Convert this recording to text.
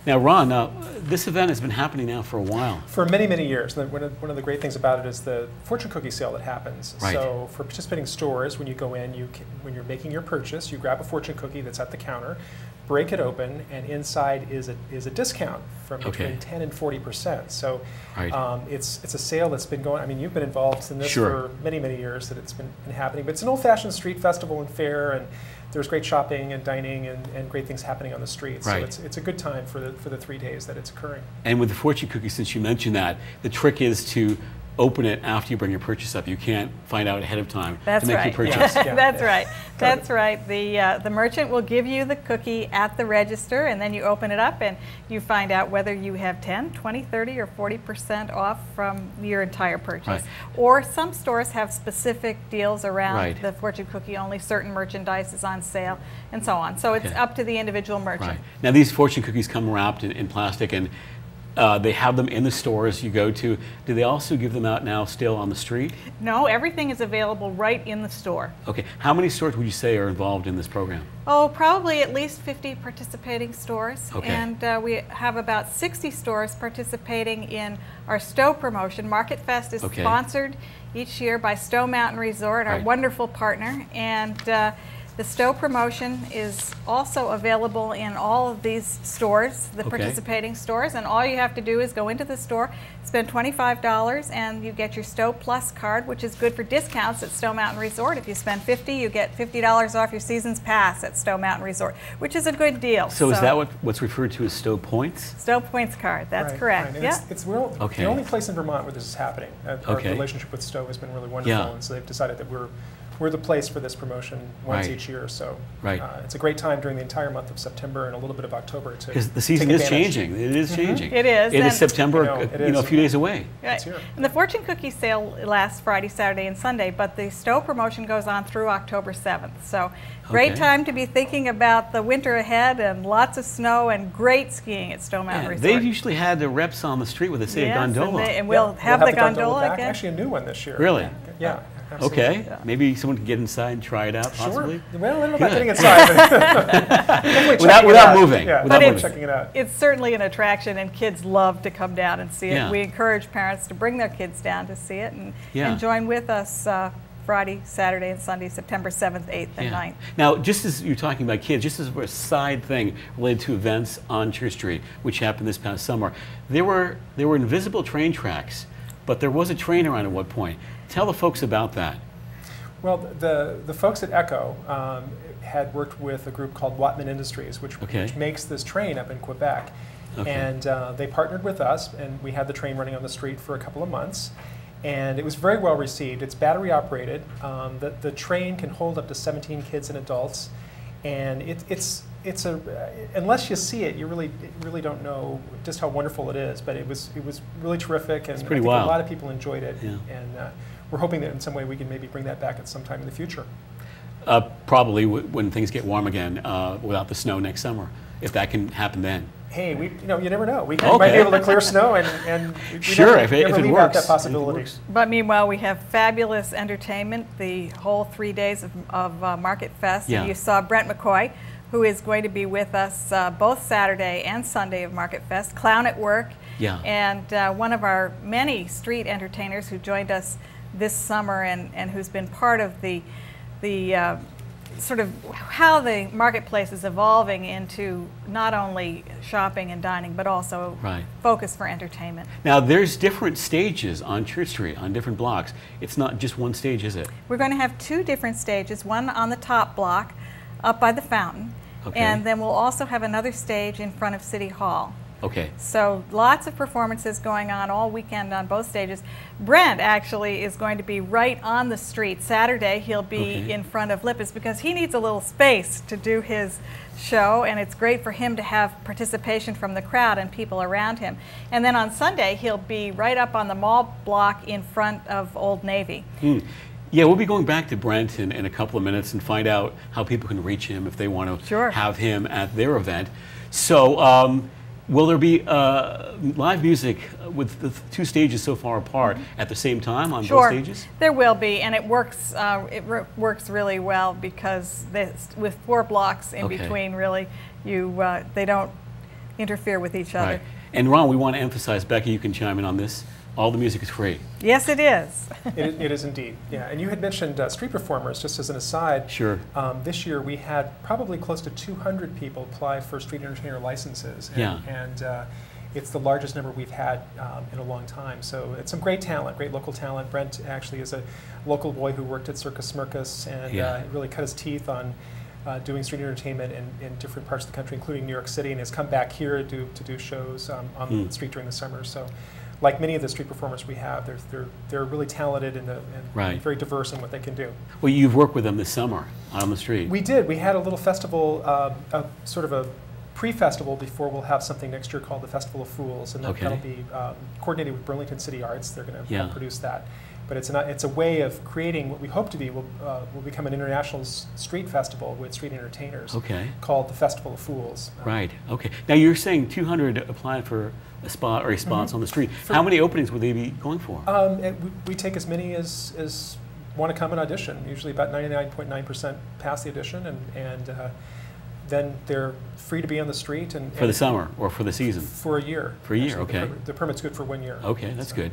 Now, Ron, this event has been happening now for a while. For many, many years. One of the great things about it is the fortune cookie sale that happens. Right. So for participating stores, when you go in, when you're making your purchase, you grab a fortune cookie that's at the counter, break it open, and inside is a discount from between 10 and 40%. So right. It's a sale that's been going. I mean, you've been involved in this Sure. for many, many years that it's been happening. But it's an old-fashioned street festival and fair, and there's great shopping and dining and great things happening on the streets. Right. So it's a good time for the 3 days that it's occurring. And with the fortune cookie, since you mentioned that, the trick is to open it after you bring your purchase up. You can't find out ahead of time That's to make right. your purchase. Yeah. That's right. That's right. The merchant will give you the cookie at the register, and then you open it up and you find out whether you have 10, 20, 30, or 40% off from your entire purchase. Right. Or some stores have specific deals around Right. the fortune cookie. Only certain merchandise is on sale, and so on. So it's Okay. up to the individual merchant. Right. Now, these fortune cookies come wrapped in plastic, and they have them in the stores you go to. Do they also give them out now still on the street? No, everything is available right in the store. Okay. How many stores would you say are involved in this program? Oh, probably at least 50 participating stores. Okay. And we have about 60 stores participating in our Stowe promotion. Marketfest is Okay. sponsored each year by Stowe Mountain Resort, our Right. wonderful partner. And the Stowe promotion is also available in all of these stores, the Okay. participating stores. And all you have to do is go into the store, spend $25, and you get your Stowe Plus card, which is good for discounts at Stowe Mountain Resort. If you spend $50, you get $50 off your season's pass at Stowe Mountain Resort, which is a good deal. So is that what's referred to as Stowe Points? Stowe Points card? That's Right, correct. right. And Yeah. it's Okay. the only place in Vermont where this is happening. Our Okay. relationship with Stowe has been really wonderful, Yeah. and so they've decided that we're the place for this promotion once Right. each year. So Right. it's a great time during the entire month of September and a little bit of October to Because the season take is advantage. changing. It is changing. It is, It and- is September, It is. a few days away. Right. It's here. And the fortune cookie sale lasts Friday, Saturday, and Sunday, but the Stowe promotion goes on through October 7th. So great Okay. time to be thinking about the winter ahead, and lots of snow and great skiing at Stowe Mountain Yeah, Resort. they've usually had the reps on the street with, say, a Yes, gondola. and we'll have the gondola back. again. Actually, a new one this year. Really? Yeah. Absolutely. Okay, maybe someone can get inside and try it out, possibly. Sure. Well, I don't know about Good. getting inside. But definitely checking it Without out. moving. Yeah, Without definitely moving. checking it out. It's certainly an attraction, and kids love to come down and see it. Yeah. We encourage parents to bring their kids down to see it and Yeah. join with us Friday, Saturday, and Sunday, September 7th, 8th, and 9th. Now, just as you're talking about kids, just as a side thing related to events on Church Street, which happened this past summer, there were invisible train tracks, but there was a train around at one point. Tell the folks about that. Well, the folks at Echo had worked with a group called Watman Industries, which makes this train up in Quebec. Okay. And they partnered with us, and we had the train running on the street for a couple of months. And it was very well received. It's battery operated. The train can hold up to 17 kids and adults. And it's unless you see it, you really don't know just how wonderful it is. But it was really terrific, and I think wild. a lot of people enjoyed it. Yeah. And we're hoping that in some way we can maybe bring that back at some time in the future. Probably when things get warm again, without the snow next summer, if that can happen then. Hey, you never know. We might be able to clear snow, and we Sure, never, if it leave works. out that possibility. But meanwhile, we have fabulous entertainment the whole 3 days of Marketfest. Yeah. And you saw Brent McCoy, who is going to be with us both Saturday and Sunday of Marketfest, Clown at Work, Yeah. and one of our many street entertainers who joined us this summer and who's been part of the sort of how the marketplace is evolving into not only shopping and dining, but also focus for entertainment. Now, there's different stages on Church Street, on different blocks. It's not just one stage, is it? We're going to have 2 different stages, one on the top block up by the fountain, and then we'll also have another stage in front of City Hall. Okay. So lots of performances going on all weekend on both stages. Brent actually is going to be right on the street. Saturday he'll be in front of Lippis because he needs a little space to do his show, and it's great for him to have participation from the crowd and people around him. And then on Sunday he'll be right up on the mall block in front of Old Navy. Yeah, we'll be going back to Brent in a couple of minutes and find out how people can reach him if they want to have him at their event. So will there be live music with the 2 stages so far apart at the same time on both stages? There will be, and it works really well because with 4 blocks in between, really, interfere with each other. Right. And Ron, we want to emphasize, Becky, you can chime in on this. All the music is free. Yes, it is. It is indeed. Yeah, and you had mentioned street performers, just as an aside. Sure. This year we had probably close to 200 people apply for street entertainer licenses. And it's the largest number we've had in a long time. So it's some great talent, great local talent. Brent actually is a local boy who worked at Circus Smirkus and really cut his teeth on doing street entertainment in different parts of the country, including New York City, and has come back here to do shows on the street during the summer. So, like many of the street performers we have, they're really talented and very diverse in what they can do. Well, you've worked with them this summer on the street. We did. We had a little festival, sort of a pre-festival before we'll have something next year called the Festival of Fools, and that'll be coordinated with Burlington City Arts. They're going to produce that. But it's a way of creating what we hope to be will become an international street festival with street entertainers. Called the Festival of Fools. Right. Okay. Now you're saying 200 applied for a spot or spots on the street. How many openings would they be going for? We take as many as want to come and audition. Usually about 99.9% pass the audition, and then they're free to be on the street. And for the summer or for the season? For a year. For a year. Actually, okay. The permit's good for 1 year. Okay, that's good.